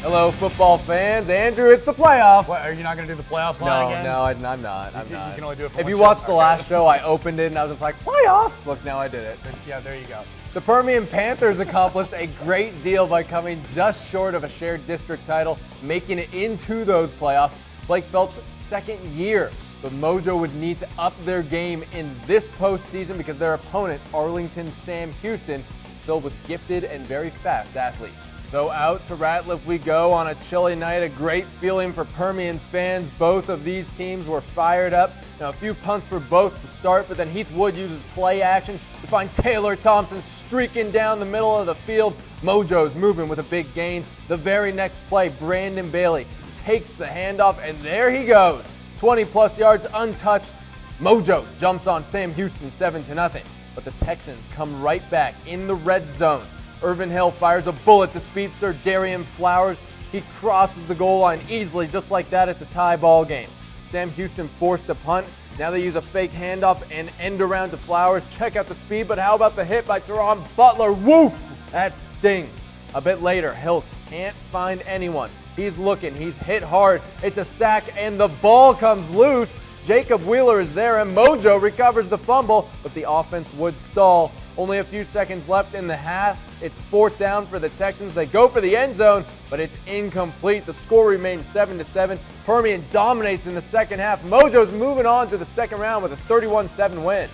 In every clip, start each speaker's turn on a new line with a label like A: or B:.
A: Hello, football fans. Andrew, it's the playoffs.
B: What, are you not going to do the playoffs line again?
A: No, I'm not.
B: You can only do it for
A: If
B: one
A: you
B: show.
A: watched the last show, I opened it and I was just like, playoffs! Look, now I did it.
B: Yeah, there you go.
A: The Permian Panthers accomplished a great deal by coming just short of a shared district title, making it into those playoffs. Blake Phelps' second year, but Mojo would need to up their game in this postseason because their opponent, Arlington's Sam Houston, is filled with gifted and very fast athletes. So out to Ratliff we go on a chilly night, a great feeling for Permian fans. Both of these teams were fired up. Now a few punts for both to start, but then Heath Wood uses play action to find Taylor Thompson streaking down the middle of the field. Mojo's moving with a big gain. The very next play, Brandon Bailey takes the handoff, and there he goes. 20-plus yards untouched. Mojo jumps on Sam Houston 7-0, but the Texans come right back in the red zone. Irvin Hill fires a bullet to speedster Darian Flowers. He crosses the goal line easily, just like that. It's a tie ball game. Sam Houston forced a punt. Now they use a fake handoff and end around to Flowers. Check out the speed, but how about the hit by Teron Butler? Woof! That stings. A bit later, Hill can't find anyone. He's looking, he's hit hard. It's a sack and the ball comes loose. Jacob Wheeler is there and Mojo recovers the fumble, but the offense would stall. Only a few seconds left in the half. It's fourth down for the Texans. They go for the end zone, but it's incomplete. The score remains 7-7. Permian dominates in the second half. Mojo's moving on to the second round with a 31-7 win.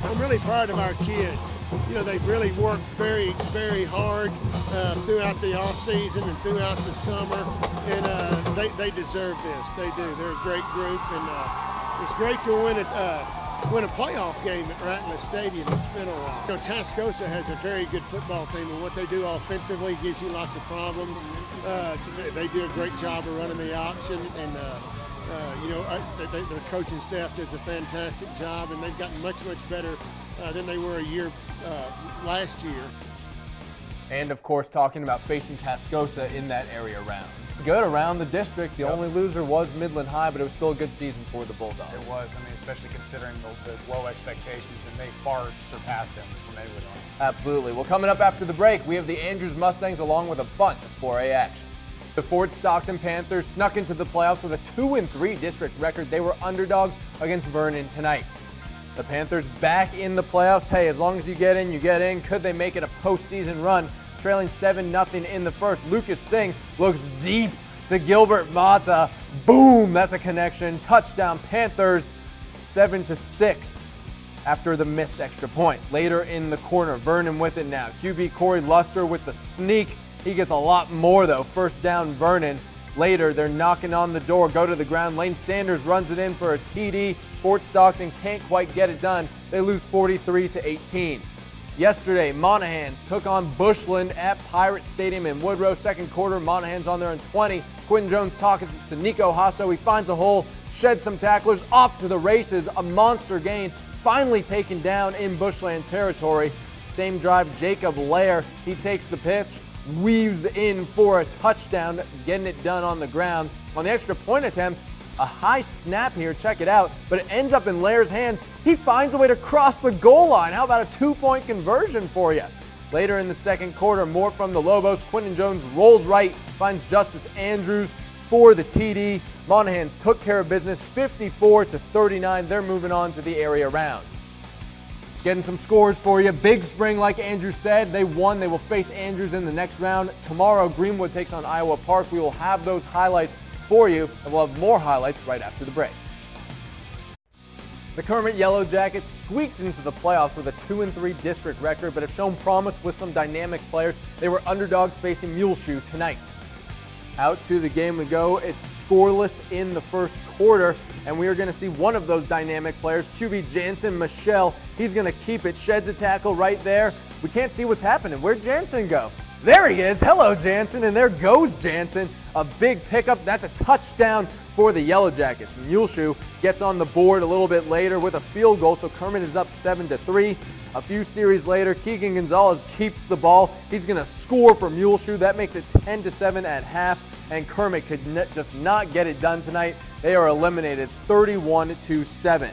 C: I'm really proud of our kids. You know, they've really worked very, very hard throughout the off season and throughout the summer, and they deserve this. They do. They're a great group, and it's great to win a playoff game at Ratliff Stadium. It's been a while. You know, Tascosa has a very good football team, and what they do offensively gives you lots of problems. They do a great job of running the option, and the coaching staff does a fantastic job, and they've gotten much, much better than they were last year.
A: And of course, talking about facing Tascosa in that area round. Good around the district. The only loser was Midland High, but it was still a good season for the Bulldogs.
B: It was. I mean, especially considering the low expectations, and they far surpassed them from everyone.
A: Absolutely. Well, coming up after the break, we have the Andrews Mustangs along with a bunch of 4A action. The Fort Stockton Panthers snuck into the playoffs with a 2-3 district record. They were underdogs against Vernon tonight. The Panthers back in the playoffs. Hey, as long as you get in, you get in. Could they make it a postseason run? Trailing 7-0 in the first. Lucas Singh looks deep to Gilbert Mata. Boom, that's a connection. Touchdown Panthers, 7-6 after the missed extra point. Later in the corner, Vernon with it now. QB Corey Luster with the sneak. He gets a lot more though. First down Vernon. Later, they're knocking on the door, go to the ground. Lane Sanders runs it in for a TD. Fort Stockton can't quite get it done. They lose 43-18. Yesterday, Monahans took on Bushland at Pirate Stadium in Woodrow. Second quarter, Monahans on there in 20. Quentin Jones tosses it to Nico Hasso. He finds a hole, sheds some tacklers, off to the races. A monster gain, finally taken down in Bushland territory. Same drive, Jacob Lair, he takes the pitch, weaves in for a touchdown, getting it done on the ground. On the extra point attempt, a high snap here, check it out, but it ends up in Lair's hands. He finds a way to cross the goal line. How about a 2-point conversion for you? Later in the second quarter, more from the Lobos. Quentin Jones rolls right, finds Justice Andrews for the TD. Monahans took care of business, 54-39. They're moving on to the area round. Getting some scores for you. Big Spring, like Andrew said, they won. They will face Andrews in the next round. Tomorrow, Greenwood takes on Iowa Park. We will have those highlights for you, and we'll have more highlights right after the break. The Kermit Yellow Jackets squeaked into the playoffs with a 2-3 district record, but have shown promise with some dynamic players. They were underdogs facing Muleshoe tonight. Out to the game we go. It's scoreless in the first quarter, and we are going to see one of those dynamic players, QB Jansen Michelle. He's going to keep it, sheds a tackle right there. We can't see what's happening. Where'd Jansen go? There he is. Hello, Jansen, and there goes Jansen. A big pickup. That's a touchdown for the Yellow Jackets. Muleshoe gets on the board a little bit later with a field goal, so Kermit is up 7-3. A few series later, Keegan Gonzalez keeps the ball. He's going to score for Muleshoe. That makes it 10-7 at half, and Kermit could just not get it done tonight. They are eliminated 31-7.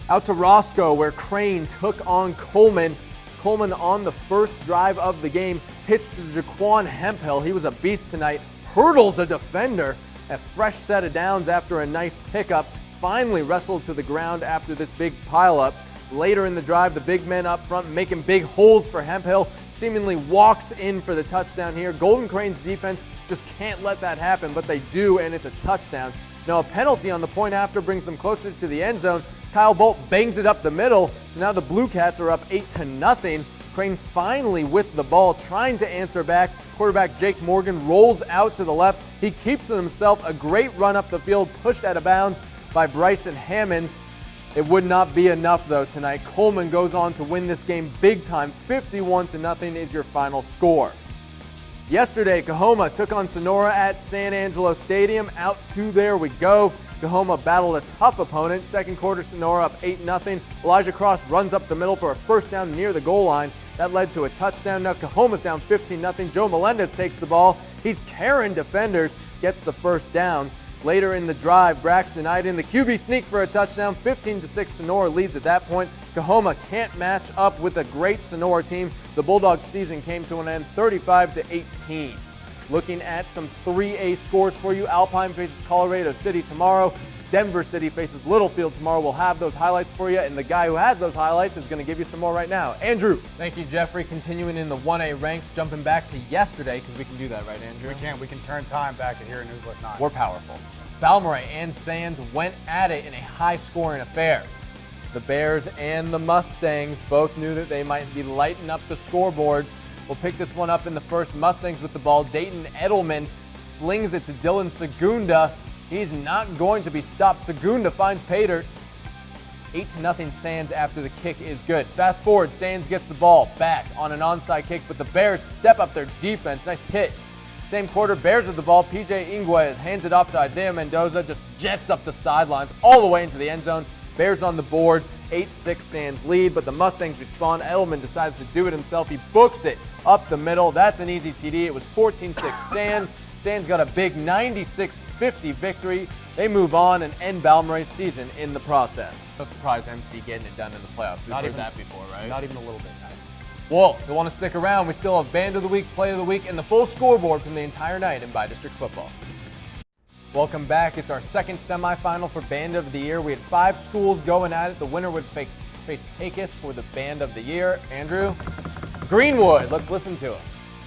A: Out to Roscoe, where Crane took on Coleman. Coleman on the first drive of the game pitch to Jaquan Hemphill. He was a beast tonight. Hurdles a defender. A fresh set of downs after a nice pickup. Finally wrestled to the ground after this big pileup. Later in the drive, the big men up front making big holes for Hemphill. Seemingly walks in for the touchdown here. Golden Crane's defense just can't let that happen, but they do, and it's a touchdown. Now a penalty on the point after brings them closer to the end zone. Kyle Bolt bangs it up the middle, so now the Blue Cats are up 8-0. Crane finally with the ball, trying to answer back. Quarterback Jake Morgan rolls out to the left. He keeps it himself. A great run up the field, pushed out of bounds by Bryson Hammonds. It would not be enough though tonight. Coleman goes on to win this game big time. 51-0 is your final score. Yesterday, Coahoma took on Sonora at San Angelo Stadium. Out to there we go. Coahoma battled a tough opponent. Second quarter, Sonora up 8-0. Elijah Cross runs up the middle for a first down near the goal line. That led to a touchdown. Now Coahoma's down 15-0. Joe Melendez takes the ball. He's carrying defenders, gets the first down. Later in the drive, Braxton Iden, the QB sneak for a touchdown. 15-6, Sonora leads at that point. Coahoma can't match up with a great Sonora team. The Bulldogs' season came to an end 35-18. Looking at some 3A scores for you. Alpine faces Colorado City tomorrow. Denver City faces Littlefield tomorrow. We'll have those highlights for you, and the guy who has those highlights is going to give you some more right now. Andrew.
B: Thank you, Jeffrey. Continuing in the 1A ranks, jumping back to yesterday, because we can do that, right, Andrew? We can turn time back to here in News West 9.
A: We're powerful.
B: Balmorhea and Sands went at it in a high-scoring affair.
A: The Bears and the Mustangs both knew that they might be lighting up the scoreboard. We'll pick this one up in the first. Mustangs with the ball. Dayton Edelman slings it to Dylan Segunda. He's not going to be stopped. Segunda finds Pater. 8-0 Sands after the kick is good. Fast forward, Sands gets the ball back on an onside kick, but the Bears step up their defense. Nice hit. Same quarter, Bears with the ball. PJ Inguez hands it off to Isaiah Mendoza, just jets up the sidelines all the way into the end zone. Bears on the board, 8-6 Sands lead, but the Mustangs respond. Edelman decides to do it himself. He books it up the middle. That's an easy TD. It was 14-6 Sands. Sands got a big 96-50 victory. They move on and end Balmorhea's season in the process.
B: No surprise MC getting it done in the playoffs. We've heard that before, right?
A: Not even a little bit. Well, if you want to stick around, we still have Band of the Week, Play of the Week, and the full scoreboard from the entire night in Bi-District football. Welcome back. It's our second semifinal for Band of the Year. We had 5 schools going at it. The winner would face Pecos for the Band of the Year. Andrew? Greenwood. Let's listen to him.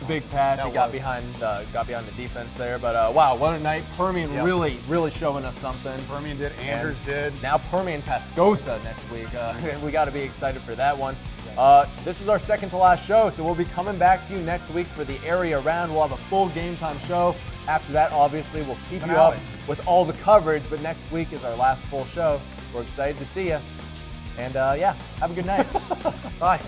A: Big pass. He got behind the defense there. But wow, what a night. Permian really showing us something.
B: Permian did. Andrews did.
A: Now Permian Tascosa next week. We got to be excited for that one. This is our second to last show, so we'll be coming back to you next week for the area round. We'll have a full game time show. After that, obviously, we'll keep you up with all the coverage, but next week is our last full show. We're excited to see you. And yeah, have a good night. Bye.